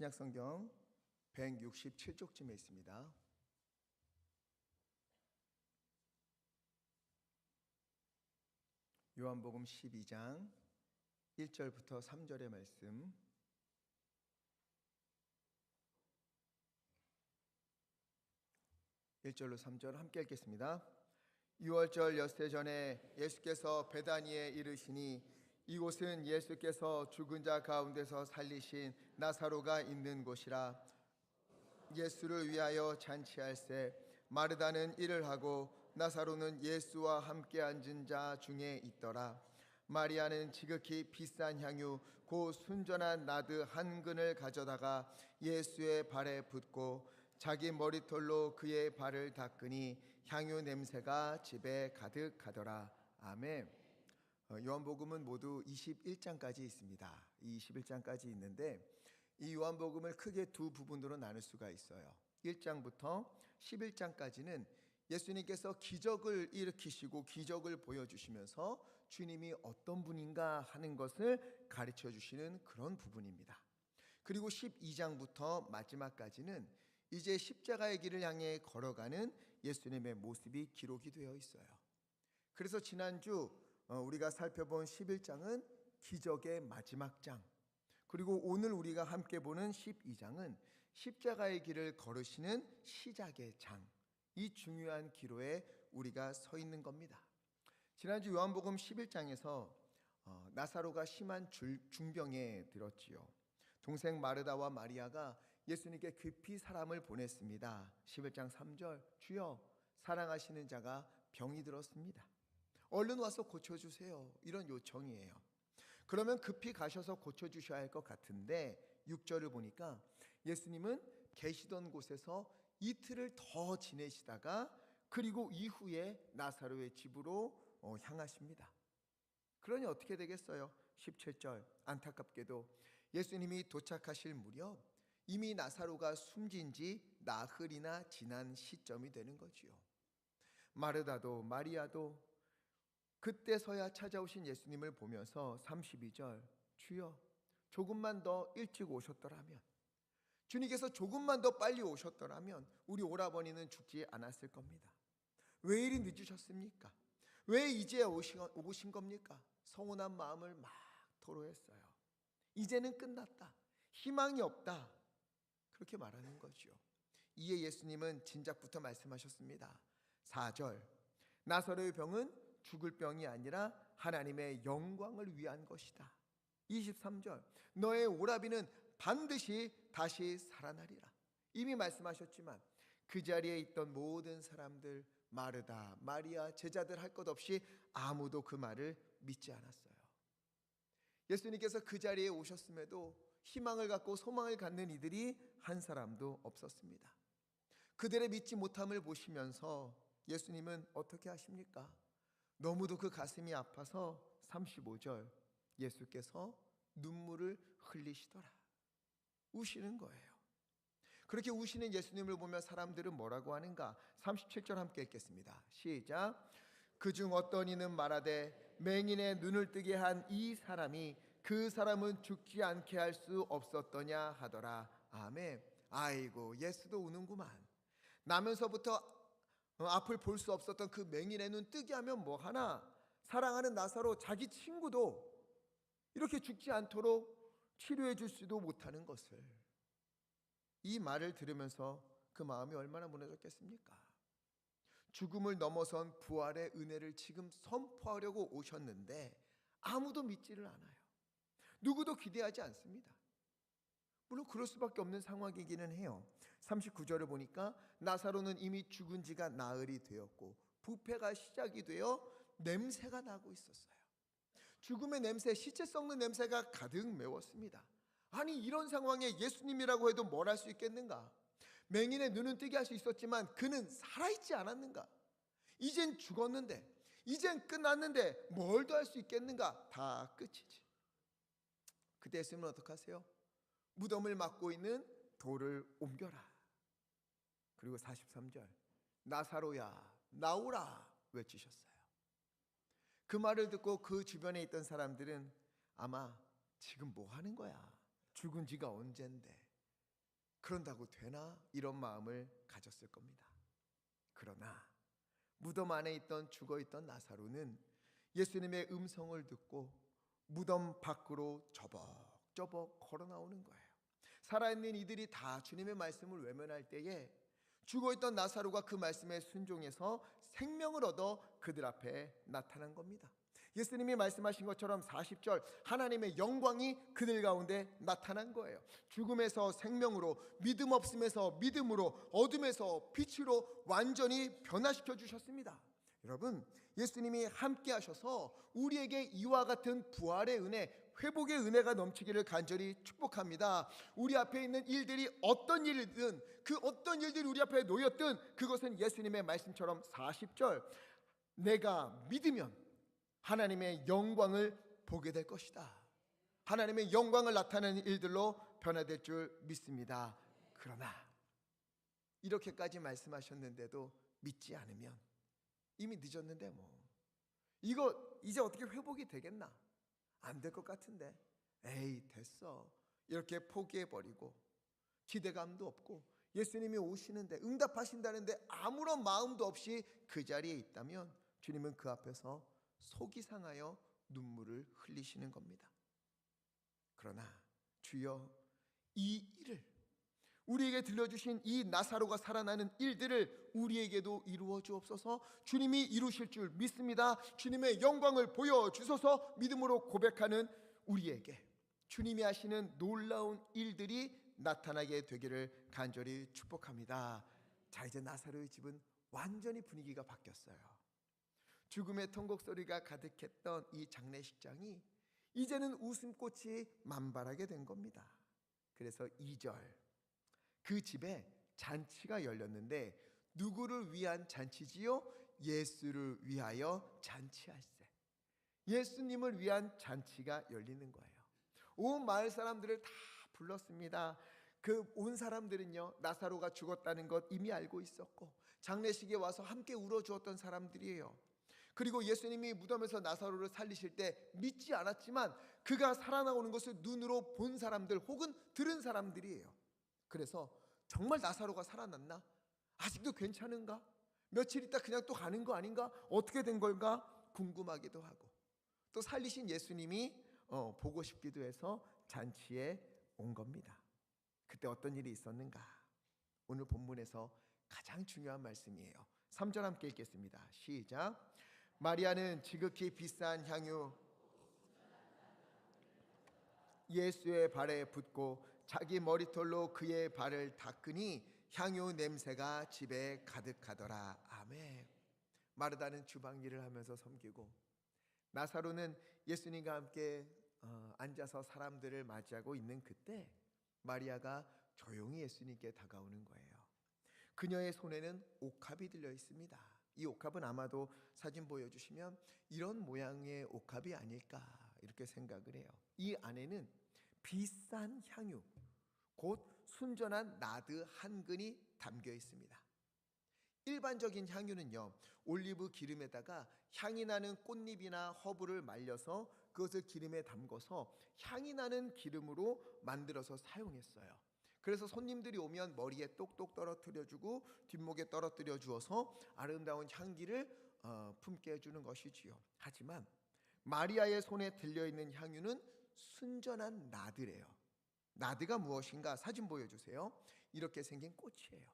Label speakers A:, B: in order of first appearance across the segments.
A: 신약성경 167쪽쯤에 있습니다. 요한복음 12장 1절부터 3절의 말씀, (1절로) (3절) 함께 읽겠습니다. 유월절 엿새 전에 예수께서 베다니에 이르시니 이곳은 예수께서 죽은 자 가운데서 살리신 나사로가 있는 곳이라. 예수를 위하여 잔치할세 마르다는 일을 하고 나사로는 예수와 함께 앉은 자 중에 있더라. 마리아는 지극히 비싼 향유 곧 순전한 나드 한 근을 가져다가 예수의 발에 붓고 자기 머리털로 그의 발을 닦으니 향유 냄새가 집에 가득하더라. 아멘. 요한복음은 모두 21장까지 있습니다. 이 21장까지 있는데 이 요한복음을 크게 두 부분으로 나눌 수가 있어요. 1장부터 11장까지는 예수님께서 기적을 일으키시고 기적을 보여주시면서 주님이 어떤 분인가 하는 것을 가르쳐 주시는 그런 부분입니다. 그리고 12장부터 마지막까지는 이제 십자가의 길을 향해 걸어가는 예수님의 모습이 기록이 되어 있어요. 그래서 지난주 우리가 살펴본 11장은 기적의 마지막 장, 그리고 오늘 우리가 함께 보는 12장은 십자가의 길을 걸으시는 시작의 장, 이 중요한 기로에 우리가 서 있는 겁니다. 지난주 요한복음 11장에서 나사로가 심한 중병에 들었지요. 동생 마르다와 마리아가 예수님께 급히 사람을 보냈습니다. 11장 3절, 주여 사랑하시는 자가 병이 들었습니다. 얼른 와서 고쳐주세요. 이런 요청이에요. 그러면 급히 가셔서 고쳐주셔야 할 것 같은데 6절을 보니까 예수님은 계시던 곳에서 이틀을 더 지내시다가 그리고 이후에 나사로의 집으로 향하십니다. 그러니 어떻게 되겠어요? 17절, 안타깝게도 예수님이 도착하실 무렵 이미 나사로가 숨진 지 나흘이나 지난 시점이 되는 거지요. 마르다도 마리아도 그때서야 찾아오신 예수님을 보면서 32절, 주여 조금만 더 일찍 오셨더라면, 주님께서 조금만 더 빨리 오셨더라면 우리 오라버니는 죽지 않았을 겁니다. 왜 이리 늦으셨습니까? 왜 이제 오신 겁니까? 서운한 마음을 막 토로했어요. 이제는 끝났다, 희망이 없다, 그렇게 말하는 거죠. 이에 예수님은 진작부터 말씀하셨습니다. 4절, 나사로의 병은 죽을 병이 아니라 하나님의 영광을 위한 것이다. 23절, 너의 오라비는 반드시 다시 살아나리라. 이미 말씀하셨지만 그 자리에 있던 모든 사람들, 마르다, 마리아, 제자들 할 것 없이 아무도 그 말을 믿지 않았어요. 예수님께서 그 자리에 오셨음에도 희망을 갖고 소망을 갖는 이들이 한 사람도 없었습니다. 그들의 믿지 못함을 보시면서 예수님은 어떻게 하십니까? 너무도 그 가슴이 아파서 35절, 예수께서 눈물을 흘리시더라. 우시는 거예요. 그렇게 우시는 예수님을 보며 사람들은 뭐라고 하는가? 37절 함께 읽겠습니다. 시작. 그중 어떤 이는 말하되 맹인의 눈을 뜨게 한 이 사람이 그 사람은 죽지 않게 할 수 없었더냐 하더라. 아멘. 아이고, 예수도 우는구만. 나면서부터 앞을 볼 수 없었던 그 맹인의 눈 뜨게 하면 뭐하나? 사랑하는 나사로 자기 친구도 이렇게 죽지 않도록 치료해 줄 수도 못하는 것을, 이 말을 들으면서 그 마음이 얼마나 무너졌겠습니까? 죽음을 넘어선 부활의 은혜를 지금 선포하려고 오셨는데 아무도 믿지를 않아요. 누구도 기대하지 않습니다. 물론 그럴 수밖에 없는 상황이기는 해요. 39절을 보니까 나사로는 이미 죽은 지가 나흘이 되었고 부패가 시작이 되어 냄새가 나고 있었어요. 죽음의 냄새, 시체 썩는 냄새가 가득 메웠습니다. 아니, 이런 상황에 예수님이라고 해도 뭘 할 수 있겠는가? 맹인의 눈은 뜨게 할 수 있었지만 그는 살아있지 않았는가? 이젠 죽었는데, 이젠 끝났는데 뭘 더 할 수 있겠는가? 다 끝이지. 그때 예수님은 어떻게 하세요? 무덤을 막고 있는 돌을 옮겨라. 그리고 43절, 나사로야 나오라 외치셨어요. 그 말을 듣고 그 주변에 있던 사람들은 아마 지금 뭐 하는 거야? 죽은 지가 언젠데 그런다고 되나? 이런 마음을 가졌을 겁니다. 그러나 무덤 안에 죽어있던 나사로는 예수님의 음성을 듣고 무덤 밖으로 저벅저벅 걸어 나오는 거예요. 살아있는 이들이 다 주님의 말씀을 외면할 때에 죽어있던 나사로가 그 말씀에 순종해서 생명을 얻어 그들 앞에 나타난 겁니다. 예수님이 말씀하신 것처럼 40절 하나님의 영광이 그들 가운데 나타난 거예요. 죽음에서 생명으로, 믿음 없음에서 믿음으로, 어둠에서 빛으로 완전히 변화시켜 주셨습니다. 여러분, 예수님이 함께 하셔서 우리에게 이와 같은 부활의 은혜, 회복의 은혜가 넘치기를 간절히 축복합니다. 우리 앞에 있는 일들이 어떤 일이든, 그 어떤 일들이 우리 앞에 놓였든 그것은 예수님의 말씀처럼 40절 내가 믿으면 하나님의 영광을 보게 될 것이다. 하나님의 영광을 나타내는 일들로 변화될 줄 믿습니다. 그러나 이렇게까지 말씀하셨는데도 믿지 않으면 이미 늦었는데 이거 이제 어떻게 회복이 되겠나? 안 될 것 같은데 에이 됐어 이렇게 포기해버리고 기대감도 없고 예수님이 오시는데 응답하신다는데 아무런 마음도 없이 그 자리에 있다면 주님은 그 앞에서 속이 상하여 눈물을 흘리시는 겁니다. 그러나 주여 이 일을 우리에게 들려주신 이 나사로가 살아나는 일들을 우리에게도 이루어 주옵소서. 주님이 이루실 줄 믿습니다. 주님의 영광을 보여주소서. 믿음으로 고백하는 우리에게 주님이 하시는 놀라운 일들이 나타나게 되기를 간절히 축복합니다. 자, 이제 나사로의 집은 완전히 분위기가 바뀌었어요. 죽음의 통곡 소리가 가득했던 이 장례식장이 이제는 웃음꽃이 만발하게 된 겁니다. 그래서 2절 그 집에 잔치가 열렸는데 누구를 위한 잔치지요? 예수를 위하여 잔치할세. 예수님을 위한 잔치가 열리는 거예요. 온 마을 사람들을 다 불렀습니다. 그 온 사람들은요 나사로가 죽었다는 것 이미 알고 있었고 장례식에 와서 함께 울어주었던 사람들이에요. 그리고 예수님이 무덤에서 나사로를 살리실 때 믿지 않았지만 그가 살아나오는 것을 눈으로 본 사람들 혹은 들은 사람들이에요. 그래서 정말 나사로가 살아났나? 아직도 괜찮은가? 며칠 있다 그냥 또 가는 거 아닌가? 어떻게 된 걸까? 궁금하기도 하고 또 살리신 예수님이 보고 싶기도 해서 잔치에 온 겁니다. 그때 어떤 일이 있었는가? 오늘 본문에서 가장 중요한 말씀이에요. 3절 함께 읽겠습니다. 시작. 마리아는 지극히 비싼 향유 예수의 발에 붓고 자기 머리털로 그의 발을 닦으니 향유 냄새가 집에 가득하더라. 아멘. 마르다는 주방 일을 하면서 섬기고 나사로는 예수님과 함께 앉아서 사람들을 맞이하고 있는 그때 마리아가 조용히 예수님께 다가오는 거예요. 그녀의 손에는 옥합이 들려 있습니다. 이 옥합은 아마도 사진 보여주시면 이런 모양의 옥합이 아닐까 이렇게 생각을 해요. 이 안에는 비싼 향유, 곧 순전한 나드 한 근이 담겨 있습니다. 일반적인 향유는요 올리브 기름에다가 향이 나는 꽃잎이나 허브를 말려서 그것을 기름에 담궈서 향이 나는 기름으로 만들어서 사용했어요. 그래서 손님들이 오면 머리에 똑똑 떨어뜨려주고 뒷목에 떨어뜨려 주어서 아름다운 향기를 품게 해주는 것이지요. 하지만 마리아의 손에 들려있는 향유는 순전한 나드래요. 나드가 무엇인가? 사진 보여주세요. 이렇게 생긴 꽃이에요.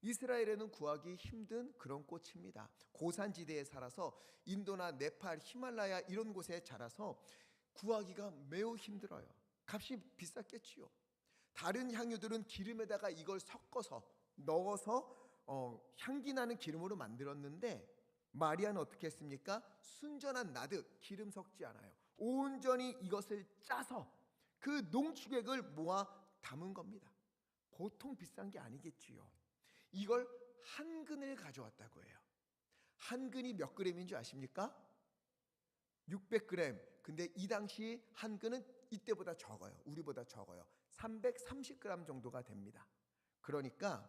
A: 이스라엘에는 구하기 힘든 그런 꽃입니다. 고산지대에 살아서 인도나 네팔, 히말라야 이런 곳에 자라서 구하기가 매우 힘들어요. 값이 비쌌겠지요. 다른 향유들은 기름에다가 이걸 섞어서 넣어서 향기 나는 기름으로 만들었는데 마리아는 어떻게 했습니까? 순전한 나드, 기름 섞지 않아요. 온전히 이것을 짜서 그 농축액을 모아 담은 겁니다. 보통 비싼 게 아니겠지요. 이걸 한 근을 가져왔다고 해요. 한 근이 몇 그램인 줄 아십니까? 600g. 근데 이 당시 한 근은 이때보다 적어요. 우리보다 적어요. 330g 정도가 됩니다. 그러니까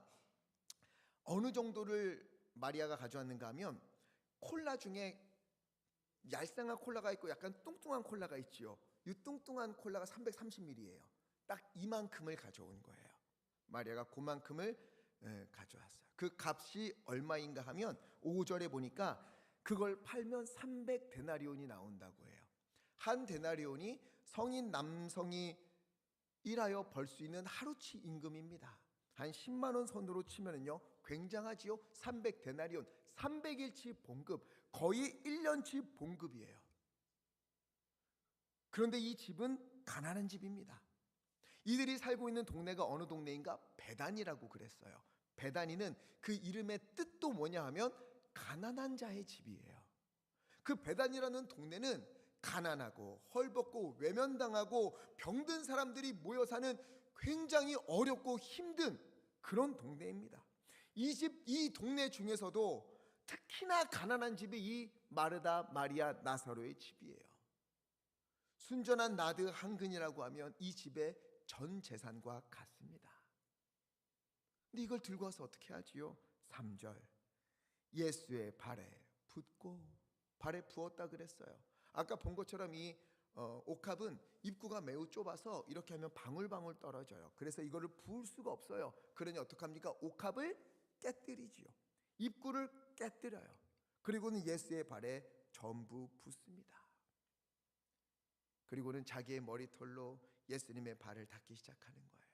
A: 어느 정도를 마리아가 가져왔는가 하면 콜라 중에 얄쌍한 콜라가 있고 약간 뚱뚱한 콜라가 있지요. 이 뚱뚱한 콜라가 330ml예요. 딱 이만큼을 가져온 거예요. 마리아가 그만큼을 가져왔어요. 그 값이 얼마인가 하면 5절에 보니까 그걸 팔면 300데나리온이 나온다고 해요. 한 데나리온이 성인 남성이 일하여 벌 수 있는 하루치 임금입니다. 한 10만 원 선으로 치면은요 굉장하지요. 300데나리온, 300일치 봉급, 거의 1년치 봉급이에요. 그런데 이 집은 가난한 집입니다. 이들이 살고 있는 동네가 어느 동네인가? 베다니라고 그랬어요. 베다니는 그 이름의 뜻도 뭐냐 하면 가난한 자의 집이에요. 그 베다니라는 동네는 가난하고 헐벗고 외면당하고 병든 사람들이 모여 사는 굉장히 어렵고 힘든 그런 동네입니다. 이 동네 중에서도 특히나 가난한 집이 이 마르다, 마리아, 나사로의 집이에요. 순전한 나드 한근이라고 하면 이 집의 전 재산과 같습니다. 근데 이걸 들고 와서 어떻게 하지요? 3절 예수의 발에 붓고, 발에 부었다 그랬어요. 아까 본 것처럼 이 옥합은 입구가 매우 좁아서 이렇게 하면 방울방울 떨어져요. 그래서 이거를 부을 수가 없어요. 그러니 어떡합니까? 옥합을 깨뜨리지요. 입구를 깨뜨려요. 그리고는 예수의 발에 전부 붓습니다. 그리고는 자기의 머리털로 예수님의 발을 닦기 시작하는 거예요.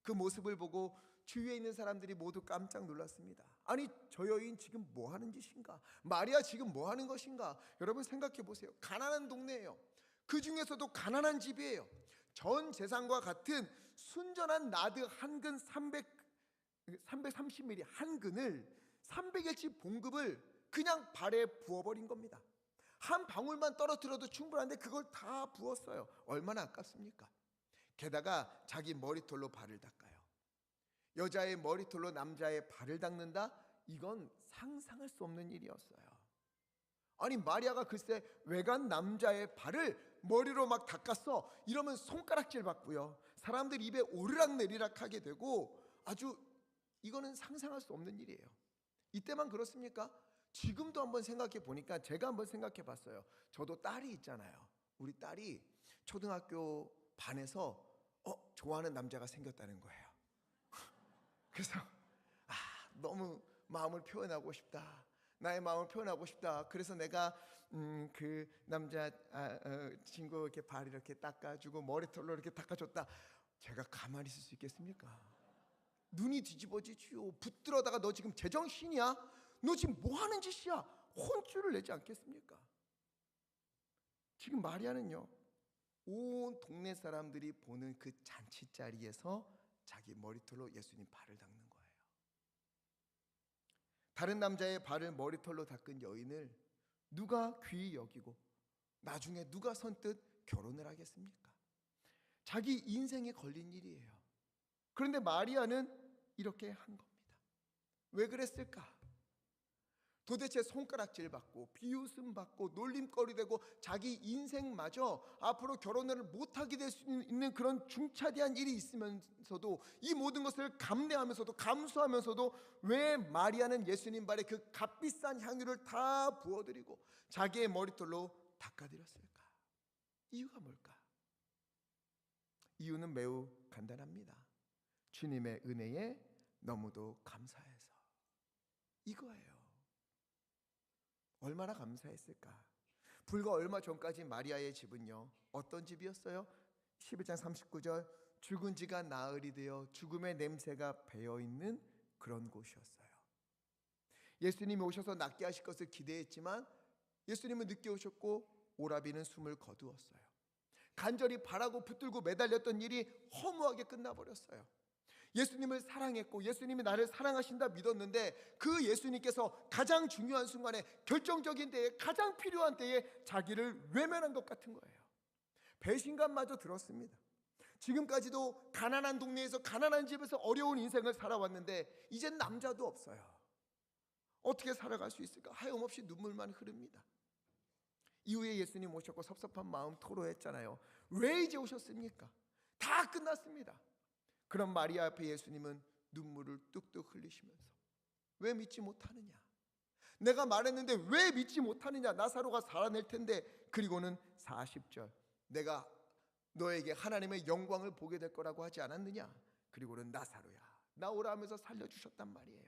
A: 그 모습을 보고 주위에 있는 사람들이 모두 깜짝 놀랐습니다. 아니, 저 여인 지금 뭐 하는 짓인가? 마리아 지금 뭐 하는 것인가? 여러분 생각해 보세요. 가난한 동네예요. 그 중에서도 가난한 집이에요. 전 재산과 같은 순전한 나드 한근 330ml 한근을 300일치 봉급을 그냥 발에 부어버린 겁니다. 한 방울만 떨어뜨려도 충분한데 그걸 다 부었어요. 얼마나 아깝습니까? 게다가 자기 머리털로 발을 닦아요. 여자의 머리털로 남자의 발을 닦는다? 이건 상상할 수 없는 일이었어요. 아니, 마리아가 글쎄 외간 남자의 발을 머리로 막 닦았어. 이러면 손가락질 받고요. 사람들 입에 오르락내리락 하게 되고 아주 이거는 상상할 수 없는 일이에요. 이때만 그렇습니까? 지금도 한번 생각해 보니까 제가 한번 생각해 봤어요. 저도 딸이 있잖아요. 우리 딸이 초등학교 반에서 좋아하는 남자가 생겼다는 거예요. 그래서 너무 마음을 표현하고 싶다. 나의 마음을 표현하고 싶다. 그래서 내가 그 남자 친구 이렇게 발 이렇게 닦아주고 머리털로 이렇게 닦아줬다. 제가 가만히 있을 수 있겠습니까? 눈이 뒤집어지지요. 붙들어다가 너 지금 제정신이야? 너 지금 뭐 하는 짓이야? 혼쭐을 내지 않겠습니까? 지금 마리아는요, 온 동네 사람들이 보는 그 잔치 자리에서 자기 머리털로 예수님 발을 닦는 거예요. 다른 남자의 발을 머리털로 닦은 여인을 누가 귀히 여기고 나중에 누가 선뜻 결혼을 하겠습니까? 자기 인생에 걸린 일이에요. 그런데 마리아는 이렇게 한 겁니다. 왜 그랬을까? 도대체 손가락질 받고 비웃음 받고 놀림거리 되고 자기 인생마저 앞으로 결혼을 못하게 될 수 있는 그런 중차대한 일이 있으면서도 이 모든 것을 감내하면서도 감수하면서도 왜 마리아는 예수님 발에 그 값비싼 향유를 다 부어드리고 자기의 머리털로 닦아드렸을까? 이유가 뭘까? 이유는 매우 간단합니다. 주님의 은혜에 너무도 감사해서. 이거예요. 얼마나 감사했을까? 불과 얼마 전까지 마리아의 집은요, 어떤 집이었어요? 11장 39절, 죽은 지가 나흘이 되어 죽음의 냄새가 배어있는 그런 곳이었어요. 예수님이 오셔서 낫게 하실 것을 기대했지만 예수님은 늦게 오셨고 오라비는 숨을 거두었어요. 간절히 바라고 붙들고 매달렸던 일이 허무하게 끝나버렸어요. 예수님을 사랑했고 예수님이 나를 사랑하신다 믿었는데 그 예수님께서 가장 중요한 순간에, 결정적인 때에, 가장 필요한 때에 자기를 외면한 것 같은 거예요. 배신감마저 들었습니다. 지금까지도 가난한 동네에서 가난한 집에서 어려운 인생을 살아왔는데 이젠 남자도 없어요. 어떻게 살아갈 수 있을까? 하염없이 눈물만 흐릅니다. 이후에 예수님 오셨고 섭섭한 마음 토로했잖아요. 왜 이제 오셨습니까? 다 끝났습니다. 그럼 마리아 앞에 예수님은 눈물을 뚝뚝 흘리시면서 왜 믿지 못하느냐? 내가 말했는데 왜 믿지 못하느냐? 나사로가 살아낼 텐데. 그리고는 40절, 내가 너에게 하나님의 영광을 보게 될 거라고 하지 않았느냐? 그리고는 나사로야, 나오라 하면서 살려주셨단 말이에요.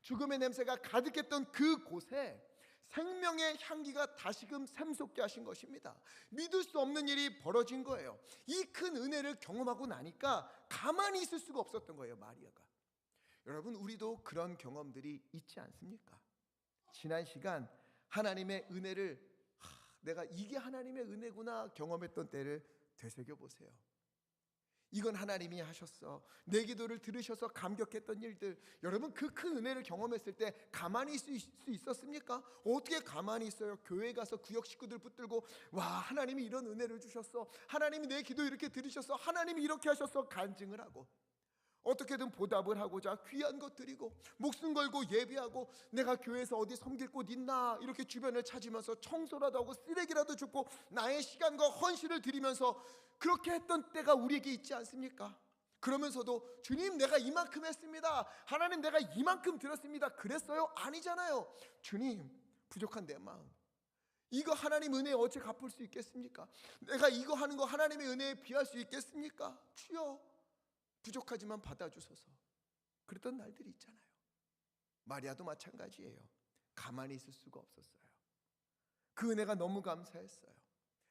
A: 죽음의 냄새가 가득했던 그곳에 생명의 향기가 다시금 샘솟게 하신 것입니다. 믿을 수 없는 일이 벌어진 거예요. 이 큰 은혜를 경험하고 나니까 가만히 있을 수가 없었던 거예요, 마리아가. 여러분, 우리도 그런 경험들이 있지 않습니까? 지난 시간 하나님의 은혜를 내가 이게 하나님의 은혜구나 경험했던 때를 되새겨 보세요. 이건 하나님이 하셨어. 내 기도를 들으셔서 감격했던 일들, 여러분 그 큰 은혜를 경험했을 때 가만히 있을 수 있었습니까? 어떻게 가만히 있어요? 교회 가서 구역 식구들 붙들고 와, 하나님이 이런 은혜를 주셨어, 하나님이 내 기도 이렇게 들으셨어, 하나님이 이렇게 하셨어 간증을 하고, 어떻게든 보답을 하고자 귀한 것 드리고 목숨 걸고 예배하고, 내가 교회에서 어디 섬길 곳 있나 이렇게 주변을 찾으면서 청소라도 하고 쓰레기라도 줍고 나의 시간과 헌신을 드리면서 그렇게 했던 때가 우리에게 있지 않습니까? 그러면서도 주님 내가 이만큼 했습니다, 하나님 내가 이만큼 드렸습니다, 그랬어요? 아니잖아요. 주님 부족한 내 마음, 이거 하나님 은혜에 어찌 갚을 수 있겠습니까? 내가 이거 하는 거 하나님의 은혜에 비할 수 있겠습니까? 주여 부족하지만 받아주소서. 그랬던 날들이 있잖아요. 마리아도 마찬가지예요. 가만히 있을 수가 없었어요. 그 은혜가 너무 감사했어요.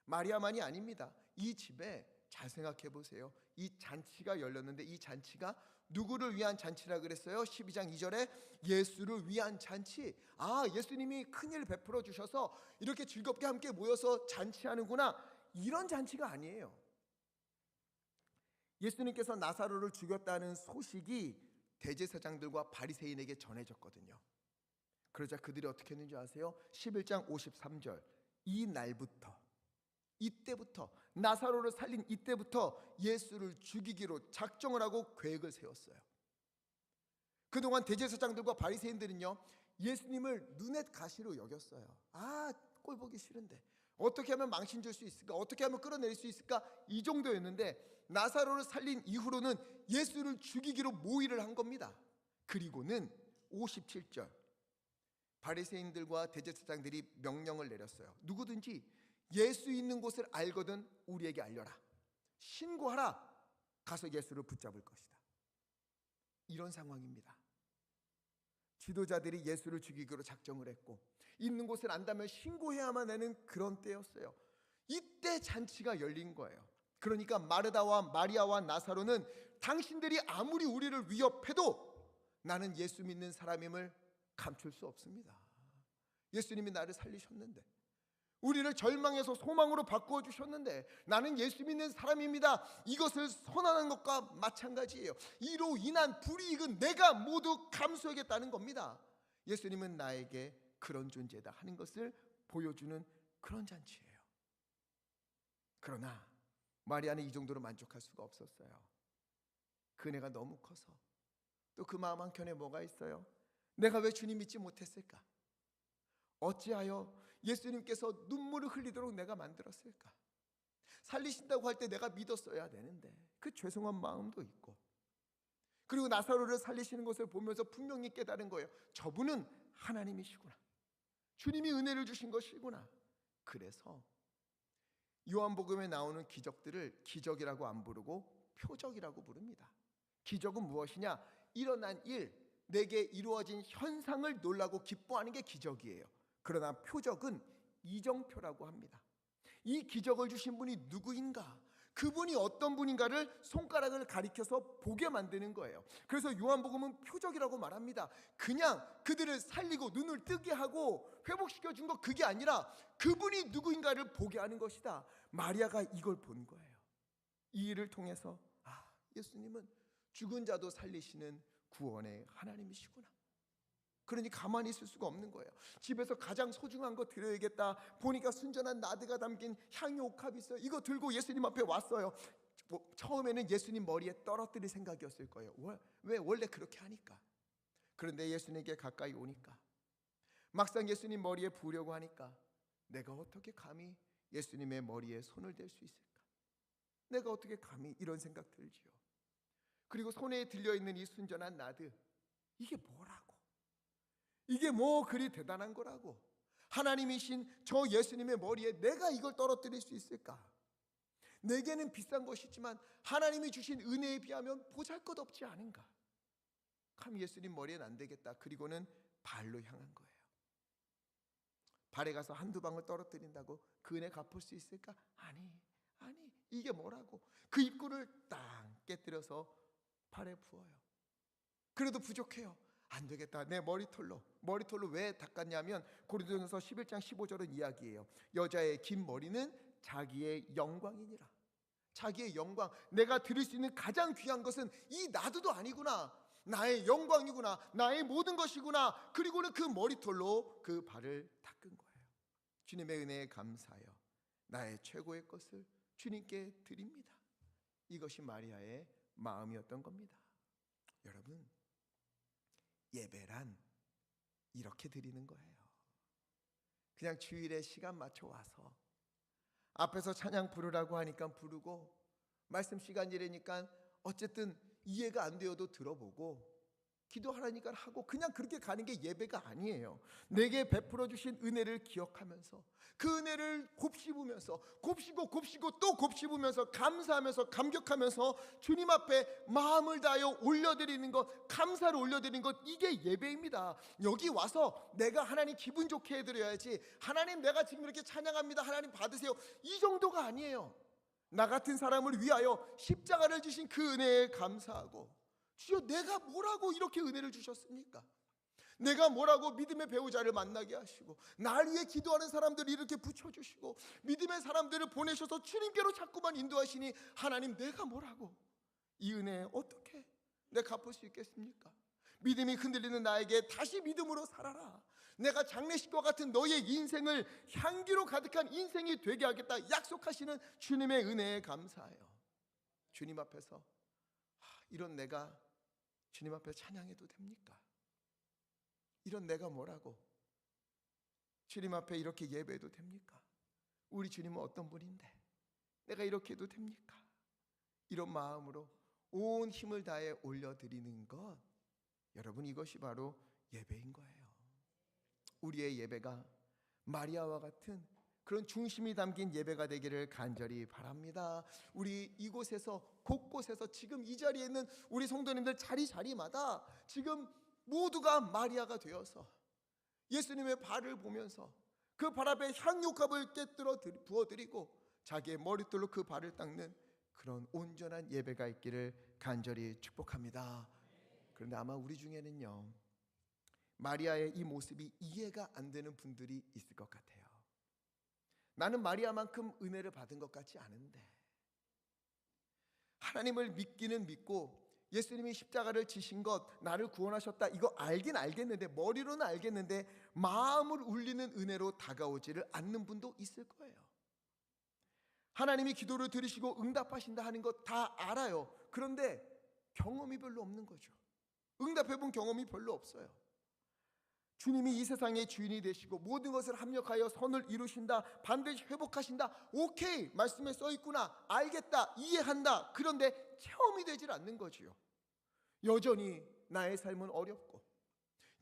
A: 마리아만이 아닙니다. 이 집에 잘 생각해 보세요. 이 잔치가 열렸는데 이 잔치가 누구를 위한 잔치라 그랬어요? 12장 2절에 예수를 위한 잔치. 아, 예수님이 큰일 베풀어 주셔서 이렇게 즐겁게 함께 모여서 잔치하는구나, 이런 잔치가 아니에요. 예수님께서 나사로를 죽였다는 소식이 대제사장들과 바리새인에게 전해졌거든요. 그러자 그들이 어떻게 했는지 아세요? 11장 53절, 이 날부터, 이때부터, 나사로를 살린 이때부터 예수를 죽이기로 작정을 하고 계획을 세웠어요. 그동안 대제사장들과 바리새인들은요, 예수님을 눈엣 가시로 여겼어요. 아, 꼴 보기 싫은데 어떻게 하면 망신 줄 수 있을까, 어떻게 하면 끌어낼 수 있을까, 이 정도였는데 나사로를 살린 이후로는 예수를 죽이기로 모의를 한 겁니다. 그리고는 57절, 바리새인들과 대제사장들이 명령을 내렸어요. 누구든지 예수 있는 곳을 알거든 우리에게 알려라, 신고하라, 가서 예수를 붙잡을 것이다. 이런 상황입니다. 지도자들이 예수를 죽이기로 작정을 했고 있는 곳을 안다면 신고해야만 하는 그런 때였어요. 이때 잔치가 열린 거예요. 그러니까 마르다와 마리아와 나사로는 당신들이 아무리 우리를 위협해도 나는 예수 믿는 사람임을 감출 수 없습니다. 예수님이 나를 살리셨는데, 우리를 절망에서 소망으로 바꾸어 주셨는데 나는 예수 믿는 사람입니다, 이것을 선언하는 것과 마찬가지예요. 이로 인한 불이익은 내가 모두 감수하겠다는 겁니다. 예수님은 나에게 그런 존재다 하는 것을 보여주는 그런 잔치예요. 그러나 마리아는 이 정도로 만족할 수가 없었어요. 그 은혜가 너무 커서 또 그 마음 한켠에 뭐가 있어요? 내가 왜 주님 믿지 못했을까? 어찌하여 예수님께서 눈물을 흘리도록 내가 만들었을까? 살리신다고 할 때 내가 믿었어야 되는데, 그 죄송한 마음도 있고, 그리고 나사로를 살리시는 것을 보면서 분명히 깨달은 거예요. 저분은 하나님이시구나, 주님이 은혜를 주신 것이구나. 그래서 요한복음에 나오는 기적들을 기적이라고 안 부르고 표적이라고 부릅니다. 기적은 무엇이냐? 일어난 일, 내게 이루어진 현상을 놀라고 기뻐하는 게 기적이에요. 그러나 표적은 이정표라고 합니다. 이 기적을 주신 분이 누구인가, 그분이 어떤 분인가를 손가락을 가리켜서 보게 만드는 거예요. 그래서 요한복음은 표적이라고 말합니다. 그냥 그들을 살리고 눈을 뜨게 하고 회복시켜 준 거, 그게 아니라 그분이 누구인가를 보게 하는 것이다. 마리아가 이걸 본 거예요. 이 일을 통해서 예수님은 죽은 자도 살리시는 구원의 하나님이시구나. 그러니 가만히 있을 수가 없는 거예요. 집에서 가장 소중한 거 드려야겠다. 보니까 순전한 나드가 담긴 향유 옥합이 있어요. 이거 들고 예수님 앞에 왔어요. 처음에는 예수님 머리에 떨어뜨릴 생각이었을 거예요. 왜? 원래 그렇게 하니까. 그런데 예수님께 가까이 오니까, 막상 예수님 머리에 부으려고 하니까 내가 어떻게 감히 예수님의 머리에 손을 댈 수 있을까? 내가 어떻게 감히, 이런 생각 들지요. 그리고 손에 들려있는 이 순전한 나드, 이게 뭐라고? 이게 뭐 그리 대단한 거라고? 하나님이신 저 예수님의 머리에 내가 이걸 떨어뜨릴 수 있을까? 내게는 비싼 것이지만 하나님이 주신 은혜에 비하면 보잘것없지 않은가? 감히 예수님 머리엔 안 되겠다. 그리고는 발로 향한 거예요. 발에 가서 한두 방울 떨어뜨린다고 그 은혜 갚을 수 있을까? 아니, 이게 뭐라고? 그 입구를 딱 깨뜨려서 발에 부어요. 그래도 부족해요. 안 되겠다. 내 머리털로 왜 닦았냐면 고린도전서 11장 15절은 이야기예요. 여자의 긴 머리는 자기의 영광이니라. 자기의 영광, 내가 드릴 수 있는 가장 귀한 것은 이 나도도 아니구나, 나의 영광이구나, 나의 모든 것이구나. 그리고는 그 머리털로 그 발을 닦은 거예요. 주님의 은혜에 감사하여 나의 최고의 것을 주님께 드립니다. 이것이 마리아의 마음이었던 겁니다. 여러분, 예배란 이렇게 드리는 거예요. 그냥 주일에 시간 맞춰 와서 앞에서 찬양 부르라고 하니까 부르고, 말씀 시간이라니까 어쨌든 이해가 안 되어도 들어보고, 기도하라니까 하고, 그냥 그렇게 가는 게 예배가 아니에요. 내게 베풀어 주신 은혜를 기억하면서 그 은혜를 곱씹으면서, 곱씹고 또 곱씹으면서, 감사하면서 감격하면서 주님 앞에 마음을 다하여 올려드리는 것, 감사를 올려드리는 것, 이게 예배입니다. 여기 와서 내가 하나님 기분 좋게 해드려야지, 하나님 내가 지금 이렇게 찬양합니다, 하나님 받으세요, 이 정도가 아니에요. 나 같은 사람을 위하여 십자가를 지신 그 은혜에 감사하고, 주여 내가 뭐라고 이렇게 은혜를 주셨습니까? 내가 뭐라고 믿음의 배우자를 만나게 하시고, 날 위해 기도하는 사람들을 이렇게 붙여주시고, 믿음의 사람들을 보내셔서 주님께로 자꾸만 인도하시니, 하나님 내가 뭐라고 이 은혜에 어떻게 내가 갚을 수 있겠습니까? 믿음이 흔들리는 나에게 다시 믿음으로 살아라, 내가 장례식과 같은 너의 인생을 향기로 가득한 인생이 되게 하겠다 약속하시는 주님의 은혜에 감사해요. 주님 앞에서 이런 내가 주님 앞에 찬양해도 됩니까? 이런 내가 뭐라고 주님 앞에 이렇게 예배해도 됩니까? 우리 주님은 어떤 분인데 내가 이렇게 해도 됩니까? 이런 마음으로 온 힘을 다해 올려드리는 것, 여러분, 이것이 바로 예배인 거예요. 우리의 예배가 마리아와 같은 그런 중심이 담긴 예배가 되기를 간절히 바랍니다. 우리 이곳에서, 곳곳에서, 지금 이 자리에 있는 우리 성도님들 자리마다 지금 모두가 마리아가 되어서 예수님의 발을 보면서 그 발 앞에 향유값을 깨뜨려 부어드리고 자기의 머리털로 그 발을 닦는 그런 온전한 예배가 있기를 간절히 축복합니다. 그런데 아마 우리 중에는요, 마리아의 이 모습이 이해가 안 되는 분들이 있을 것 같아요. 나는 마리아만큼 은혜를 받은 것 같지 않은데, 하나님을 믿기는 믿고 예수님이 십자가를 지신 것, 나를 구원하셨다, 이거 알긴 알겠는데, 머리로는 알겠는데 마음을 울리는 은혜로 다가오지를 않는 분도 있을 거예요. 하나님이 기도를 들으시고 응답하신다 하는 것 다 알아요. 그런데 경험이 별로 없는 거죠. 응답해본 경험이 별로 없어요. 주님이 이 세상의 주인이 되시고 모든 것을 합력하여 선을 이루신다, 반드시 회복하신다, 오케이, 말씀에 써있구나, 알겠다, 이해한다. 그런데 체험이 되질 않는 거지요. 여전히 나의 삶은 어렵고,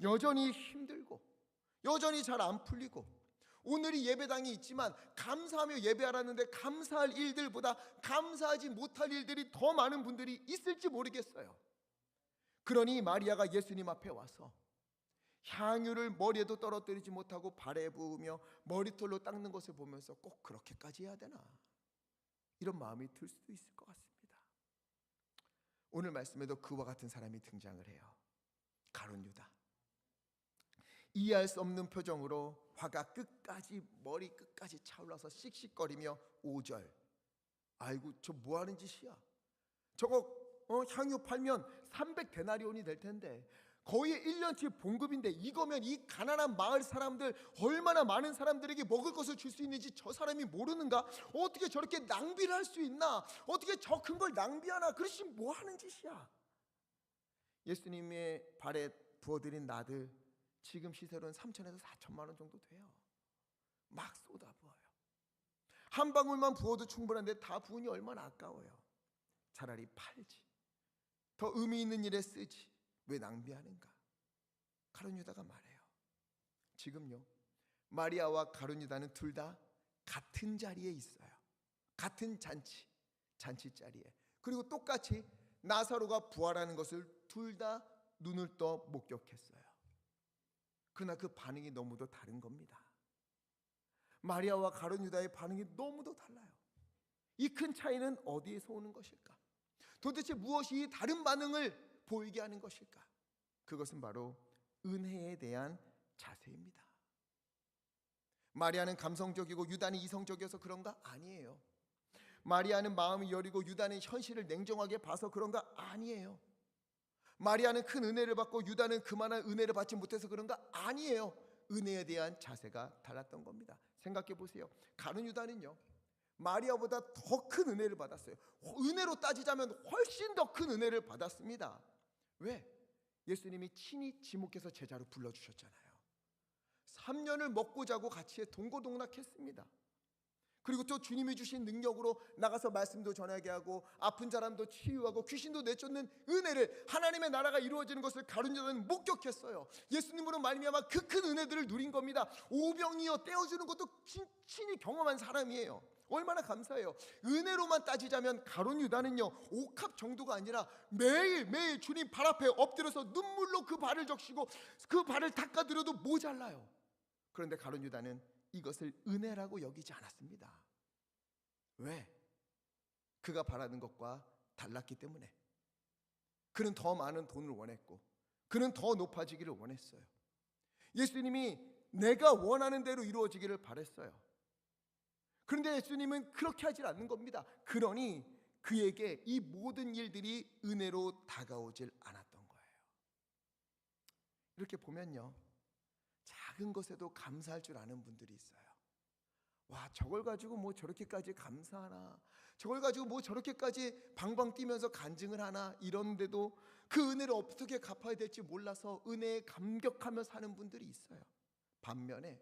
A: 여전히 힘들고, 여전히 잘 안 풀리고, 오늘이 예배당이 있지만 감사하며 예배하라는데 감사할 일들보다 감사하지 못할 일들이 더 많은 분들이 있을지 모르겠어요. 그러니 마리아가 예수님 앞에 와서 향유를 머리에도 떨어뜨리지 못하고 발에 부으며 머리털로 닦는 것을 보면서 꼭 그렇게까지 해야 되나, 이런 마음이 들 수도 있을 것 같습니다. 오늘 말씀에도 그와 같은 사람이 등장을 해요. 가룟 유다. 이해할 수 없는 표정으로 화가 끝까지, 머리 끝까지 차올라서 씩씩거리며 5절, 아이고 저 뭐하는 짓이야, 저거 향유 팔면 300데나리온이 될 텐데, 거의 1년치 봉급인데, 이거면 이 가난한 마을 사람들, 얼마나 많은 사람들에게 먹을 것을 줄 수 있는지 저 사람이 모르는가? 어떻게 저렇게 낭비를 할 수 있나? 어떻게 저 큰 걸 낭비하나? 그러시 뭐 하는 짓이야? 예수님의 발에 부어드린 나들, 지금 시세로는 3천에서 4천만 원 정도 돼요. 막 쏟아부어요. 한 방울만 부어도 충분한데 다 부으니 얼마나 아까워요. 차라리 팔지, 더 의미 있는 일에 쓰지, 왜 낭비하는가? 가룟 유다가 말해요. 지금요, 마리아와 가룟 유다는 둘 다 같은 자리에 있어요. 같은 잔치, 잔치자리에. 그리고 똑같이 나사로가 부활하는 것을 둘 다 눈을 떠 목격했어요. 그러나 그 반응이 너무도 다른 겁니다. 마리아와 가룟 유다의 반응이 너무도 달라요. 이 큰 차이는 어디에서 오는 것일까? 도대체 무엇이 다른 반응을 보이게 하는 것일까? 그것은 바로 은혜에 대한 자세입니다. 마리아는 감성적이고 유다는 이성적이어서 그런가? 아니에요. 마리아는 마음이 여리고 유다는 현실을 냉정하게 봐서 그런가? 아니에요. 마리아는 큰 은혜를 받고 유다는 그만한 은혜를 받지 못해서 그런가? 아니에요. 은혜에 대한 자세가 달랐던 겁니다. 생각해 보세요. 가룟 유다는요, 마리아보다 더 큰 은혜를 받았어요. 은혜로 따지자면 훨씬 더 큰 은혜를 받았습니다. 왜? 예수님이 친히 지목해서 제자로 불러주셨잖아요. 3년을 먹고 자고 같이 동고동락했습니다. 그리고 또 주님이 주신 능력으로 나가서 말씀도 전하게 하고 아픈 사람도 치유하고 귀신도 내쫓는 은혜를, 하나님의 나라가 이루어지는 것을 가룟 유다는 목격했어요. 예수님으로 말미암아 그 큰 은혜들을 누린 겁니다. 오병이어 떼어주는 것도 친히 경험한 사람이에요. 얼마나 감사해요. 은혜로만 따지자면 가룟 유다는요, 옥합 정도가 아니라 매일매일 주님 발 앞에 엎드려서 눈물로 그 발을 적시고 그 발을 닦아드려도 모자라요. 그런데 가룟 유다는 이것을 은혜라고 여기지 않았습니다. 왜? 그가 바라는 것과 달랐기 때문에. 그는 더 많은 돈을 원했고 그는 더 높아지기를 원했어요. 예수님이 내가 원하는 대로 이루어지기를 바랬어요. 그런데 예수님은 그렇게 하질 않는 겁니다. 그러니 그에게 이 모든 일들이 은혜로 다가오질 않았던 거예요. 이렇게 보면요, 작은 것에도 감사할 줄 아는 분들이 있어요. 와, 저걸 가지고 뭐 저렇게까지 감사하나, 저걸 가지고 뭐 저렇게까지 방방 뛰면서 간증을 하나, 이런데도 그 은혜를 어떻게 갚아야 될지 몰라서 은혜에 감격하며 사는 분들이 있어요. 반면에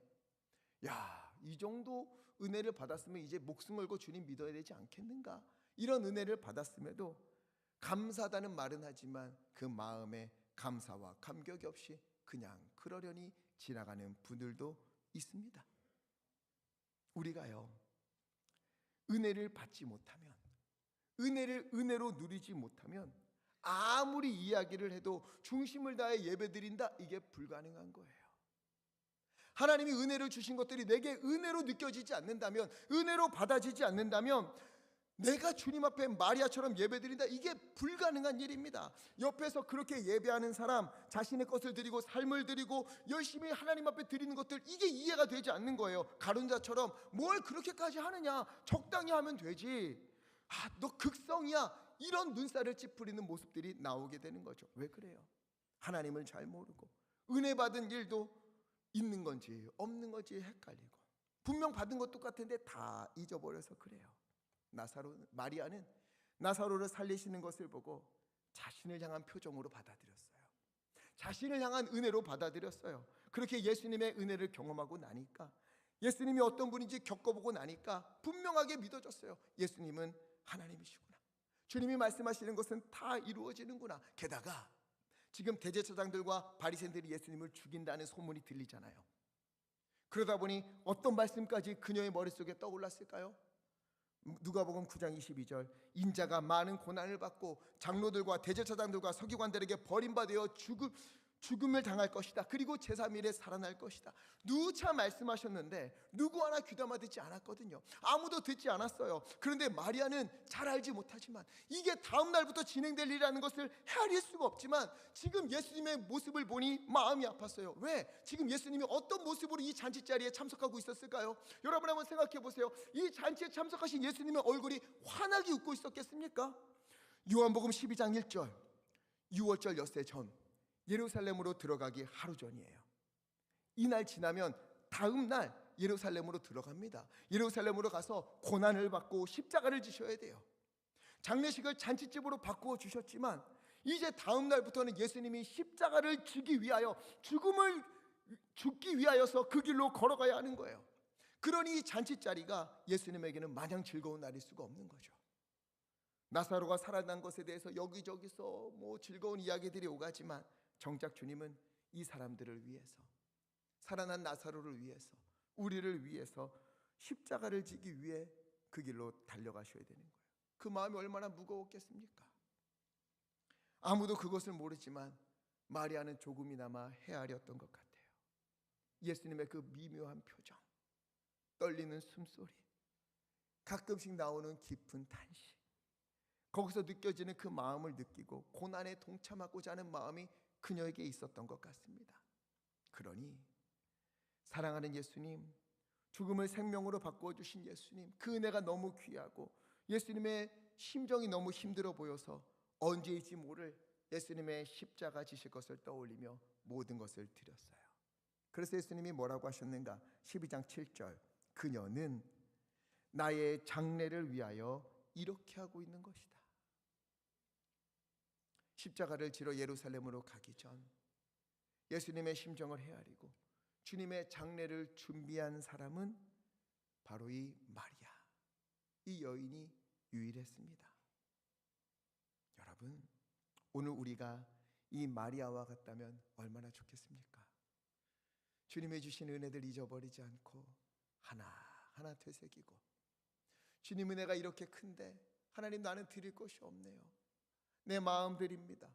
A: 야, 이 정도 은혜를 받았으면 이제 목숨 걸고 주님 믿어야 되지 않겠는가, 이런 은혜를 받았음에도 감사하다는 말은 하지만 그 마음에 감사와 감격이 없이 그냥 그러려니 지나가는 분들도 있습니다. 우리가요, 은혜를 받지 못하면, 은혜를 은혜로 누리지 못하면 아무리 이야기를 해도 중심을 다해 예배드린다, 이게 불가능한 거예요. 하나님이 은혜를 주신 것들이 내게 은혜로 느껴지지 않는다면, 은혜로 받아지지 않는다면 내가 주님 앞에 마리아처럼 예배드린다, 이게 불가능한 일입니다. 옆에서 그렇게 예배하는 사람, 자신의 것을 드리고 삶을 드리고 열심히 하나님 앞에 드리는 것들, 이게 이해가 되지 않는 거예요. 가룟 자처럼 뭘 그렇게까지 하느냐, 적당히 하면 되지, 아, 너 극성이야, 이런 눈살을 찌푸리는 모습들이 나오게 되는 거죠. 왜 그래요? 하나님을 잘 모르고 은혜 받은 일도 있는 건지 없는 건지 헷갈리고, 분명 받은 것 똑같은데 다 잊어버려서 그래요. 마리아는 나사로를 살리시는 것을 보고 자신을 향한 표정으로 받아들였어요. 자신을 향한 은혜로 받아들였어요. 그렇게 예수님의 은혜를 경험하고 나니까, 예수님이 어떤 분인지 겪어보고 나니까 분명하게 믿어졌어요. 예수님은 하나님이시구나, 주님이 말씀하시는 것은 다 이루어지는구나. 게다가 지금 대제사장들과 바리새인들이 예수님을 죽인다는 소문이 들리잖아요. 그러다 보니 어떤 말씀까지 그녀의 머릿속에 떠올랐을까요? 누가복음 9장 22절, 인자가 많은 고난을 받고 장로들과 대제사장들과 서기관들에게 버림받아 죽음을 당할 것이다. 그리고 제3일에 살아날 것이다. 누차 말씀하셨는데 누구 하나 귀담아 듣지 않았거든요. 아무도 듣지 않았어요. 그런데 마리아는 잘 알지 못하지만 이게 다음 날부터 진행될 일이라는 것을 헤아릴 수가 없지만 지금 예수님의 모습을 보니 마음이 아팠어요. 왜? 지금 예수님이 어떤 모습으로 이 잔치자리에 참석하고 있었을까요? 여러분 한번 생각해 보세요. 이 잔치에 참석하신 예수님의 얼굴이 환하게 웃고 있었겠습니까? 요한복음 12장 1절, 6월절 엿새 전 예루살렘으로 들어가기 하루 전이에요. 이날 지나면 다음 날 예루살렘으로 들어갑니다. 예루살렘으로 가서 고난을 받고 십자가를 지셔야 돼요. 장례식을 잔치집으로 바꾸어 주셨지만 이제 다음 날부터는 예수님이 십자가를 지기 위하여, 죽기 위하여서 그 길로 걸어가야 하는 거예요. 그러니 이 잔치자리가 예수님에게는 마냥 즐거운 날일 수가 없는 거죠. 나사로가 살아난 것에 대해서 여기저기서 뭐 즐거운 이야기들이 오가지만 정작 주님은 이 사람들을 위해서, 살아난 나사로를 위해서, 우리를 위해서 십자가를 지기 위해 그 길로 달려가셔야 되는 거예요. 그 마음이 얼마나 무거웠겠습니까? 아무도 그것을 모르지만 마리아는 조금이나마 헤아렸던 것 같아요. 예수님의 그 미묘한 표정, 떨리는 숨소리, 가끔씩 나오는 깊은 탄식, 거기서 느껴지는 그 마음을 느끼고 고난에 동참하고자 하는 마음이 그녀에게 있었던 것 같습니다. 그러니 사랑하는 예수님, 죽음을 생명으로 바꾸어 주신 예수님, 그 은혜가 너무 귀하고 예수님의 심정이 너무 힘들어 보여서 언제일지 모를 예수님의 십자가 지실 것을 떠올리며 모든 것을 드렸어요. 그래서 예수님이 뭐라고 하셨는가? 12장 7절, 그녀는 나의 장례를 위하여 이렇게 하고 있는 것이다. 십자가를 지러 예루살렘으로 가기 전 예수님의 심정을 헤아리고 주님의 장례를 준비한 사람은 바로 이 마리아, 이 여인이 유일했습니다. 여러분, 오늘 우리가 이 마리아와 같다면 얼마나 좋겠습니까? 주님의 주신 은혜들 잊어버리지 않고 하나하나 되새기고, 주님 은혜가 이렇게 큰데 하나님, 나는 드릴 것이 없네요. 내 마음 드립니다.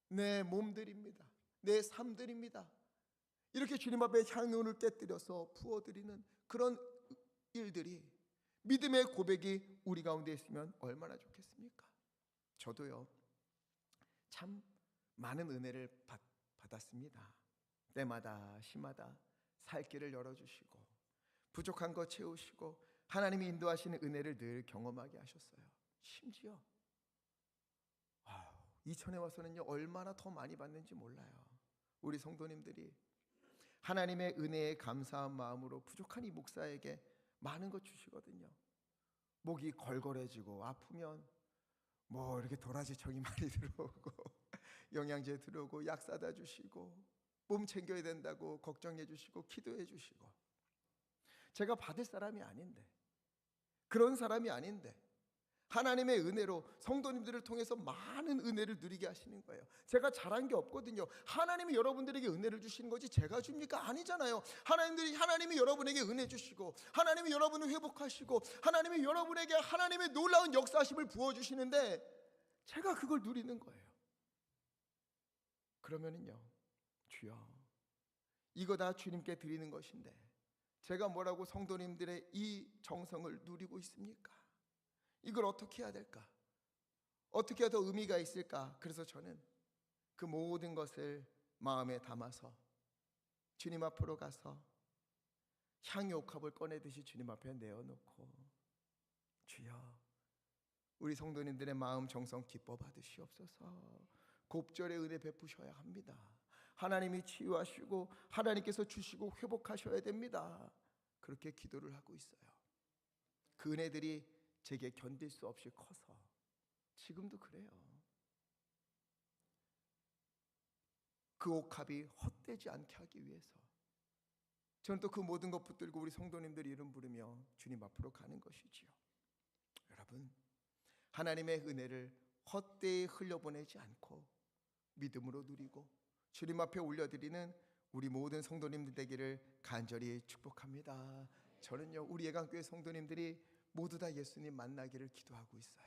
A: 내 몸 드립니다. 내 삶 드립니다. 이렇게 주님 앞에 향연을 깨뜨려서 부어드리는 그런 일들이, 믿음의 고백이 우리 가운데 있으면 얼마나 좋겠습니까? 저도요, 참 많은 은혜를 받았습니다. 때마다 시마다 살 길을 열어주시고 부족한 것 채우시고 하나님이 인도하시는 은혜를 늘 경험하게 하셨어요. 심지어 이천에 와서는요, 얼마나 더 많이 받는지 몰라요. 우리 성도님들이 하나님의 은혜에 감사한 마음으로 부족한 이 목사에게 많은 것 주시거든요. 목이 걸걸해지고 아프면 뭐 이렇게 도라지청이 많이 들어오고 영양제 들어오고 약 사다 주시고 몸 챙겨야 된다고 걱정해 주시고 기도해 주시고, 제가 받을 사람이 아닌데, 그런 사람이 아닌데 하나님의 은혜로 성도님들을 통해서 많은 은혜를 누리게 하시는 거예요. 제가 잘한 게 없거든요. 하나님이 여러분들에게 은혜를 주시는 거지 제가 줍니까? 아니잖아요. 하나님이 여러분에게 은혜 주시고 하나님이 여러분을 회복하시고 하나님이 여러분에게 하나님의 놀라운 역사하심을 부어주시는데 제가 그걸 누리는 거예요. 그러면은요, 주여, 이거 다 주님께 드리는 것인데 제가 뭐라고 성도님들의 이 정성을 누리고 있습니까? 이걸 어떻게 해야 될까? 어떻게 해야 더 의미가 있을까? 그래서 저는 그 모든 것을 마음에 담아서 주님 앞으로 가서 향유 옥합을 꺼내듯이 주님 앞에 내어놓고, 주여, 우리 성도님들의 마음 정성 기뻐 받으시옵소서. 곱절의 은혜 베푸셔야 합니다. 하나님이 치유하시고 하나님께서 주시고 회복하셔야 됩니다. 그렇게 기도를 하고 있어요. 그 은혜들이 제게 견딜 수 없이 커서 지금도 그래요. 그 옥합이 헛되지 않게 하기 위해서 저는 또 그 모든 것 붙들고 우리 성도님들 이름 부르며 주님 앞으로 가는 것이지요. 여러분, 하나님의 은혜를 헛되이 흘려보내지 않고 믿음으로 누리고 주님 앞에 올려드리는 우리 모든 성도님들 되기를 간절히 축복합니다. 저는요, 우리 예강교회 성도님들이 모두 다 예수님 만나기를 기도하고 있어요.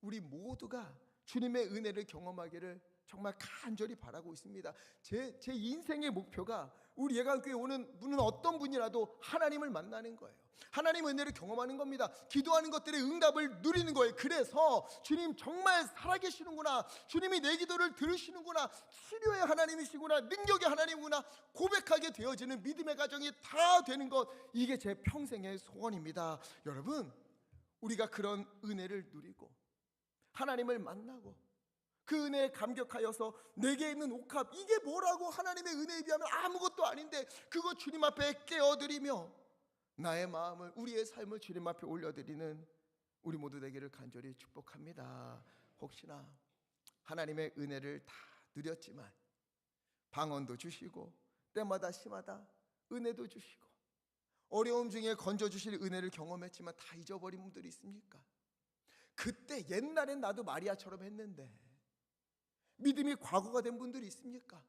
A: 우리 모두가 주님의 은혜를 경험하기를 정말 간절히 바라고 있습니다. 제 인생의 목표가 우리 예강교회 오는 분은 어떤 분이라도 하나님을 만나는 거예요. 하나님의 은혜를 경험하는 겁니다. 기도하는 것들의 응답을 누리는 거예요. 그래서 주님 정말 살아계시는구나, 주님이 내 기도를 들으시는구나, 치료의 하나님이시구나, 능력의 하나님이구나 고백하게 되어지는 믿음의 가정이 다 되는 것, 이게 제 평생의 소원입니다. 여러분, 우리가 그런 은혜를 누리고 하나님을 만나고 그 은혜에 감격하여서 내게 있는 옥합, 이게 뭐라고 하나님의 은혜에 비하면 아무것도 아닌데 그거 주님 앞에 깨어드리며 나의 마음을, 우리의 삶을 주님 앞에 올려드리는 우리 모두 되기를 간절히 축복합니다. 혹시나 하나님의 은혜를 다 누렸지만 방언도 주시고 때마다 시마다 은혜도 주시고 어려움 중에 건져주실 은혜를 경험했지만 다 잊어버린 분들이 있습니까? 그때 옛날엔 나도 마리아처럼 했는데 믿음이 과거가 된 분들이 있습니까?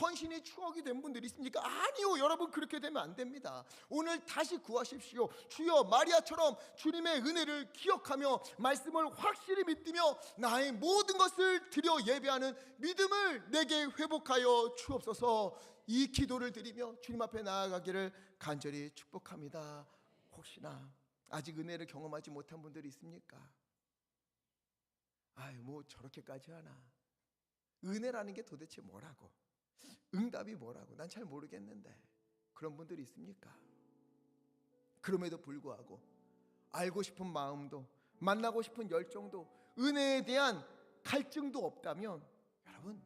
A: 헌신이 추억이 된 분들이 있습니까? 아니요, 여러분, 그렇게 되면 안 됩니다. 오늘 다시 구하십시오. 주여, 마리아처럼 주님의 은혜를 기억하며 말씀을 확실히 믿으며 나의 모든 것을 드려 예배하는 믿음을 내게 회복하여 주옵소서. 이 기도를 드리며 주님 앞에 나아가기를 간절히 축복합니다. 혹시나 아직 은혜를 경험하지 못한 분들이 있습니까? 아유, 뭐 저렇게까지 하나. 은혜라는 게 도대체 뭐라고? 응답이 뭐라고? 난 잘 모르겠는데. 그런 분들이 있습니까? 그럼에도 불구하고 알고 싶은 마음도, 만나고 싶은 열정도, 은혜에 대한 갈증도 없다면, 여러분,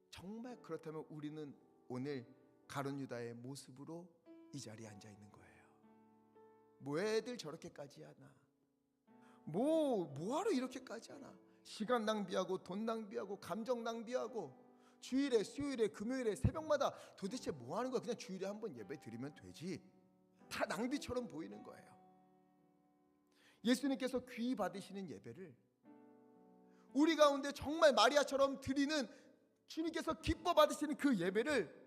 A: 정말 그렇다면 우리는 오늘 가룟 유다의 모습으로 이 자리에 앉아 있는 거예요. 뭐 애들 저렇게까지 하나? 뭐하러 이렇게까지 하나? 시간 낭비하고 돈 낭비하고 감정 낭비하고 주일에, 수요일에, 금요일에, 새벽마다 도대체 뭐 하는 거야? 그냥 주일에 한번 예배 드리면 되지. 다 낭비처럼 보이는 거예요. 예수님께서 귀히 받으시는 예배를 우리 가운데 정말 마리아처럼 드리는, 주님께서 기뻐 받으시는 그 예배를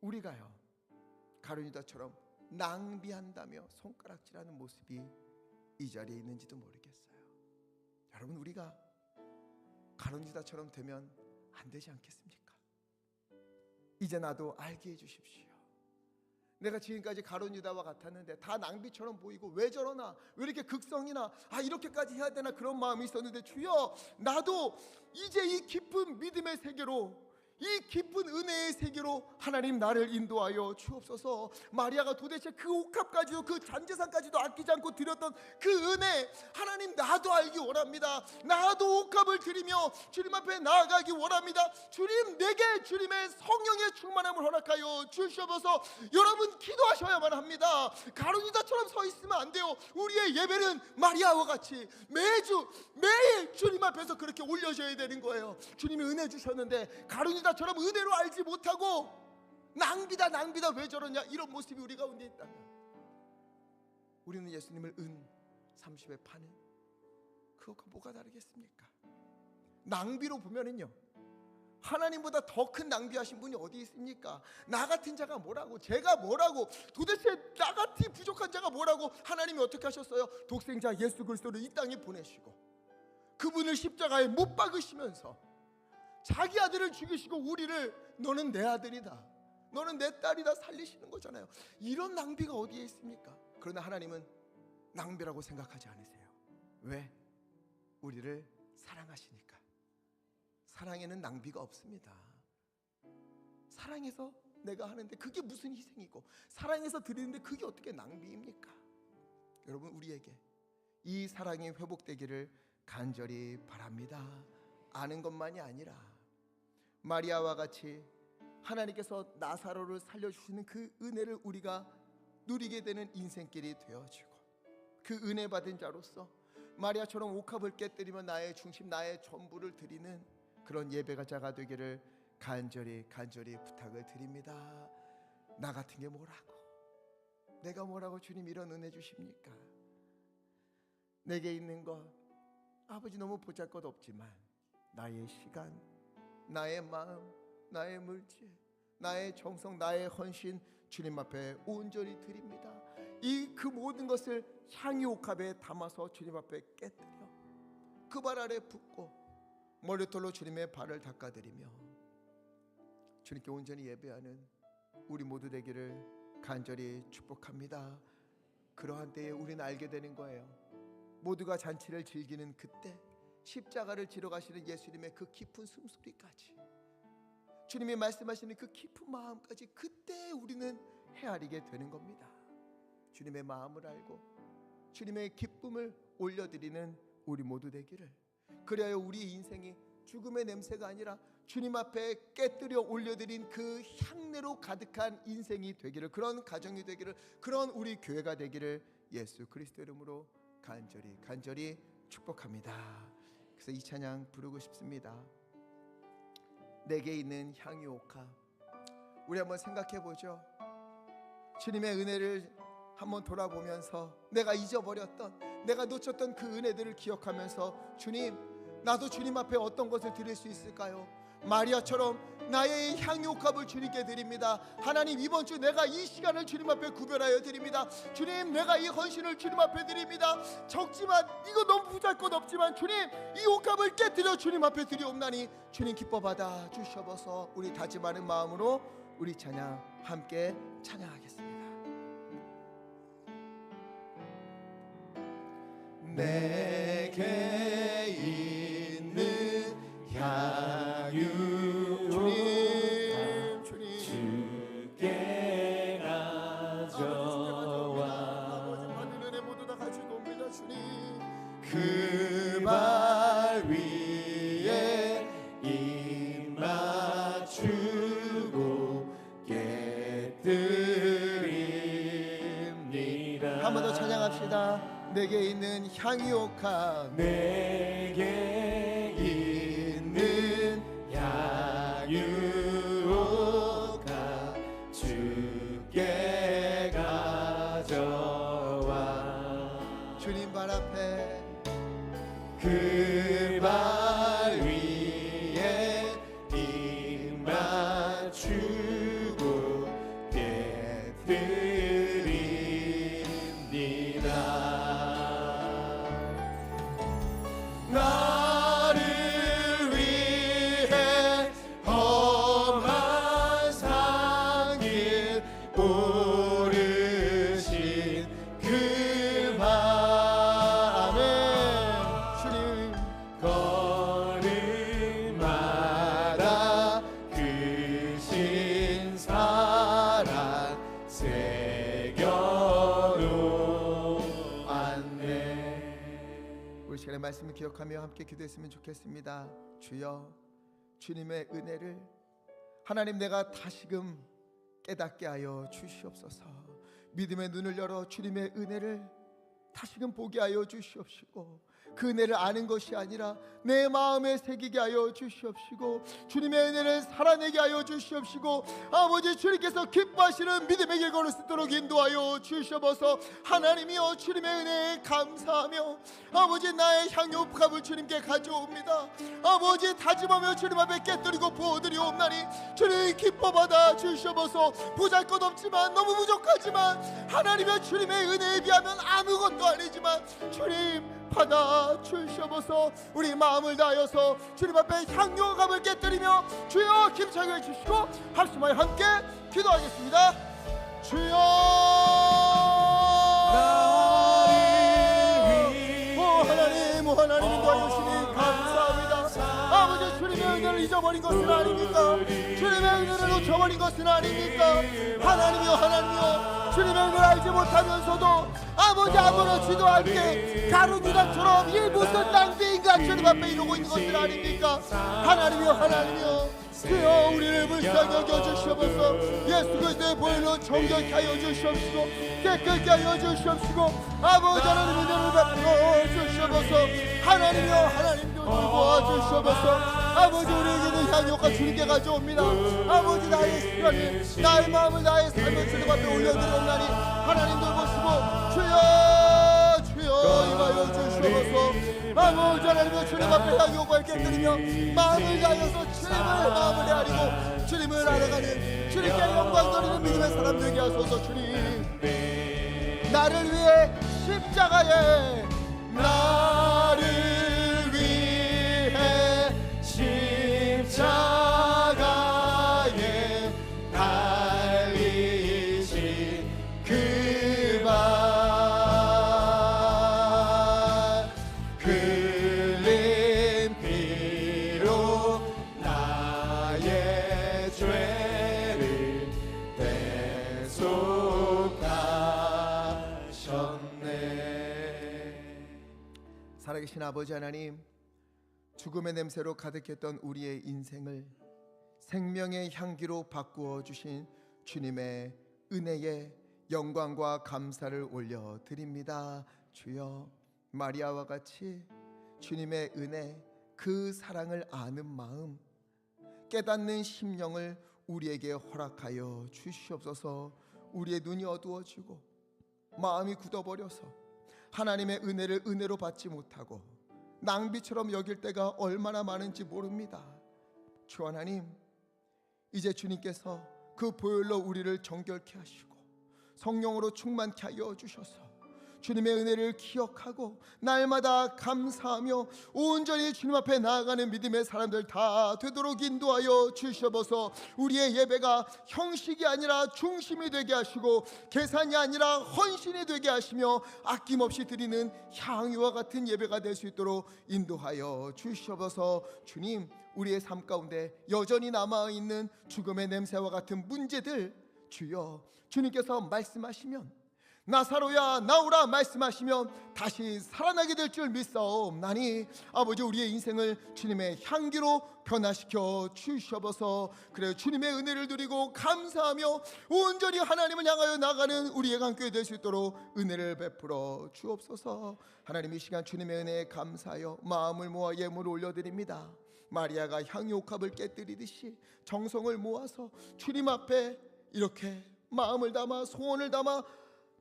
A: 우리가요, 가룟 유다처럼 낭비한다며 손가락질하는 모습이 이 자리에 있는지도 모르겠어요. 여러분, 우리가 가룟 유다처럼 되면 안 되지 않겠습니까? 이제 나도 알게 해주십시오. 내가 지금까지 가룟 유다와 같았는데 다 낭비처럼 보이고 왜 저러나, 왜 이렇게 극성이나, 이렇게까지 해야 되나, 그런 마음이 있었는데 주여, 나도 이제 이 깊은 믿음의 세계로, 이 깊은 은혜의 세계로 하나님 나를 인도하여 주옵소서. 마리아가 도대체 그 옥합까지도, 그 잔재산까지도 아끼지 않고 드렸던 그 은혜, 하나님 나도 알기 원합니다. 나도 옥합을 드리며 주님 앞에 나아가기 원합니다. 주님, 내게 주님의 성령의 충만함을 허락하여 주시옵소서. 여러분, 기도하셔야만 합니다. 가룟 유다처럼 서 있으면 안 돼요. 우리의 예배는 마리아와 같이 매일 주님 앞에서 그렇게 올려져야 되는 거예요. 주님이 은혜 주셨는데 가룟 유다 처럼 은혜로 알지 못하고 낭비다 왜 저러냐, 이런 모습이 우리 가운데 있다면, 우리는 예수님을 은 30에 파는 그것과 뭐가 다르겠습니까? 낭비로 보면은요, 하나님보다 더 큰 낭비하신 분이 어디 있습니까? 나 같은 자가 뭐라고, 제가 뭐라고, 도대체 나같이 부족한 자가 뭐라고. 하나님이 어떻게 하셨어요? 독생자 예수 그리스도를 이 땅에 보내시고 그분을 십자가에 못 박으시면서 자기 아들을 죽이시고 우리를 너는 내 아들이다, 너는 내 딸이다 살리시는 거잖아요. 이런 낭비가 어디에 있습니까? 그러나 하나님은 낭비라고 생각하지 않으세요. 왜? 우리를 사랑하시니까. 사랑에는 낭비가 없습니다. 사랑해서 내가 하는데 그게 무슨 희생이고, 사랑해서 드리는데 그게 어떻게 낭비입니까? 여러분, 우리에게 이 사랑이 회복되기를 간절히 바랍니다. 아는 것만이 아니라 마리아와 같이 하나님께서 나사로를 살려주시는 그 은혜를 우리가 누리게 되는 인생길이 되어지고, 그 은혜 받은 자로서 마리아처럼 옥합을 깨뜨리며 나의 중심, 나의 전부를 드리는 그런 예배자가 되기를 간절히 부탁을 드립니다. 나 같은 게 뭐라고, 내가 뭐라고 주님 이런 은혜 주십니까? 내게 있는 것, 아버지 너무 보잘것없지만 나의 시간, 나의 마음, 나의 물질, 나의 정성, 나의 헌신 주님 앞에 온전히 드립니다. 그 모든 것을 향유 옥합에 담아서 주님 앞에 깨뜨려 그 발 아래 붓고 머리털로 주님의 발을 닦아드리며 주님께 온전히 예배하는 우리 모두 되기를 간절히 축복합니다. 그러한 때에 우리는 알게 되는 거예요. 모두가 잔치를 즐기는 그때 십자가를 지러 가시는 예수님의 그 깊은 숨소리까지, 주님이 말씀하시는 그 깊은 마음까지 그때 우리는 헤아리게 되는 겁니다. 주님의 마음을 알고 주님의 기쁨을 올려드리는 우리 모두 되기를, 그래야 우리 인생이 죽음의 냄새가 아니라 주님 앞에 깨뜨려 올려드린 그 향내로 가득한 인생이 되기를, 그런 가정이 되기를, 그런 우리 교회가 되기를 예수 그리스도 이름으로 간절히 축복합니다. 그래서 이 찬양 부르고 싶습니다. 내게 있는 향유 옥합. 우리 한번 생각해 보죠. 주님의 은혜를 한번 돌아보면서 내가 잊어버렸던, 내가 놓쳤던 그 은혜들을 기억하면서 주님, 나도 주님 앞에 어떤 것을 드릴 수 있을까요? 마리아처럼 나의 향유값을 주님께 드립니다. 하나님, 이번 주 내가 이 시간을 주님 앞에 구별하여 드립니다. 주님, 내가 이 헌신을 주님 앞에 드립니다. 적지만, 이거 너무 보잘것없지만 주님, 이 옷값을 깨뜨려 주님 앞에 드리옵나니 주님 기뻐 받아 주셔서 우리 다짐하는 마음으로 우리 찬양 함께 찬양하겠습니다. 내게 있는 향유 주께 가져와 받은 은혜 모두 다 가지고 옵니다. 주님, 그 발 위에 입 맞추고 깨뜨립니다. 한 번 더 찬양합시다. 내게 있는 향유옥합, 내게 있는 향유옥합 주께 가져와. 주님 발 앞에 그 발 위에 입 맞추고 깨뜨립니다. 나를 위해 험한 산길 오르신 그 밤에 주님 걸음마다 그 신사랑 새겨놓았네. 우리 시간의 말씀을 기억하며 함께 기도했으면 좋겠습니다. 주여, 주님의 은혜를 하나님 내가 다시금 깨닫게 하여 주시옵소서. 믿음의 눈을 열어 주님의 은혜를 다시금 보게 하여 주시옵시고, 그 은혜를 아는 것이 아니라 내 마음에 새기게 하여 주시옵시고, 주님의 은혜를 살아내게 하여 주시옵시고, 아버지 주님께서 기뻐하시는 믿음의 길 걸을 수 있도록 인도하여 주시옵소서. 하나님이여, 주님의 은혜에 감사하며 아버지 나의 향유값을 주님께 가져옵니다. 아버지 다짐하며 주님 앞에 깨뜨리고 부어드리옵나니 주님 기뻐 받아 주시옵소서. 보잘것없지만, 너무 부족하지만 하나님의 주님의 은혜에 비하면 아무것도 아니지만 주님 받아 주시옵소서. 우리 마음을 다하여서 주님 앞에 향유감을 깨뜨리며 주여 힘차게 해주시고 합심하여 함께 기도하겠습니다. 주여, 하나님 인도하여 주시니 감사합니다. 아버지, 주님의 은혜를 잊어버린 것은 아닙니까? 주님의 은혜를 놓쳐버린 것은 아닙니까? 하나님이여, 주님의 은혜를 알지 못하면서도 아버지 아무렇지도 않게 가룟유다처럼 이 무슨 낭비인가 주님 앞에 이러고 있는 것은 아닙니까? 하나님이여, 주여 우리를 불쌍히 여겨주시옵소서. 예수 그리스도의 보혈로 정결케 하여 주시옵시고 깨끗게 하여 주시옵시고, 아버지 하나님 은혜를 베풀어 주시옵소서. 하나님도 도와주시옵소서. 아버지, 우리에게는 향유가 주님께 가져옵니다. 아버지, 나의 시간을, 나의 마음을, 나의 삶을 주님 앞에 올려드리옵나니 하나님 돌보시고 주여 임하여 주시옵소서. 아버지 하나님의 주님 앞에 향유가 깨뜨리며 마음을 다하여서 주님을 마음을 헤아리고 주님을 알아가는, 주님께 영광 돌리는 믿음의 사람 되게 하소서. 주님, 나를 위해 십자가에, 나를 위해 십자가에 달리신 그 발, 흘린 피로 나의 죄를 대속하셨네. 살아계신 아버지 하나님, 죽음의 냄새로 가득했던 우리의 인생을 생명의 향기로 바꾸어 주신 주님의 은혜에 영광과 감사를 올려드립니다. 주여, 마리아와 같이 주님의 은혜, 그 사랑을 아는 마음, 깨닫는 심령을 우리에게 허락하여 주시옵소서. 우리의 눈이 어두워지고 마음이 굳어버려서 하나님의 은혜를 은혜로 받지 못하고 낭비처럼 여길 때가 얼마나 많은지 모릅니다. 주 하나님, 이제 주님께서 그 보혈로 우리를 정결케 하시고 성령으로 충만케 하여 주셔서 주님의 은혜를 기억하고 날마다 감사하며 온전히 주님 앞에 나아가는 믿음의 사람들 다 되도록 인도하여 주셔서 우리의 예배가 형식이 아니라 중심이 되게 하시고 계산이 아니라 헌신이 되게 하시며 아낌없이 드리는 향유와 같은 예배가 될 수 있도록 인도하여 주셔서 주님, 우리의 삶 가운데 여전히 남아있는 죽음의 냄새와 같은 문제들 주여, 주님께서 말씀하시면 나사로야 나오라 말씀하시면 다시 살아나게 될 줄 믿사옵나니 아버지, 우리의 인생을 주님의 향기로 변화시켜 주셔서 그래요, 주님의 은혜를 누리고 감사하며 온전히 하나님을 향하여 나가는 우리의 관계 될 수 있도록 은혜를 베풀어 주옵소서. 하나님, 이 시간 주님의 은혜에 감사하여 마음을 모아 예물을 올려드립니다. 마리아가 향유옥합을 깨뜨리듯이 정성을 모아서 주님 앞에 이렇게 마음을 담아 소원을 담아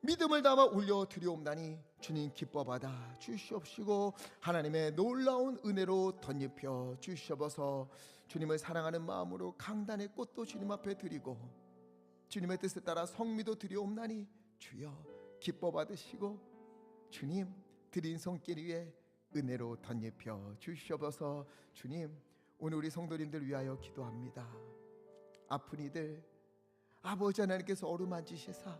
A: 믿음을 담아 올려드리옵나니 주님 기뻐 받아 주시옵시고 하나님의 놀라운 은혜로 덧입혀 주시옵소서. 주님을 사랑하는 마음으로 강단의 꽃도 주님 앞에 드리고 주님의 뜻에 따라 성미도 드리옵나니 주여 기뻐 받으시고 주님 드린 손길 위에 은혜로 덧입혀 주시옵소서. 주님, 오늘 우리 성도님들 위하여 기도합니다. 아픈 이들 아버지 하나님께서 어루만지시사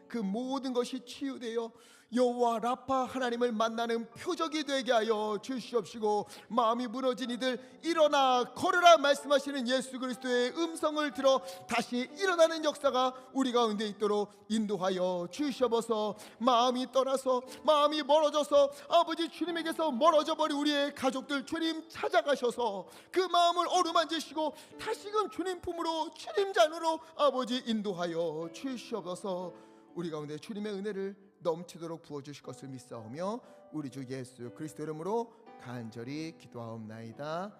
A: 그 모든 것이 치유되어 여호와 라파 하나님을 만나는 표적이 되게 하여 주시옵시고 마음이 무너진 이들 일어나 걸으라 말씀하시는 예수 그리스도의 음성을 들어 다시 일어나는 역사가 우리 가운데 있도록 인도하여 주시옵소서. 마음이 떠나서 마음이 멀어져서 아버지 주님에게서 멀어져 버린 우리의 가족들 주님 찾아가셔서 그 마음을 어루만지시고 다시금 주님 품으로 주님 잔으로 아버지 인도하여 주시옵소서. 우리 가운데 주님의 은혜를 넘치도록 부어주실 것을 믿사오며 우리 주 예수 그리스도 이름으로 간절히 기도하옵나이다.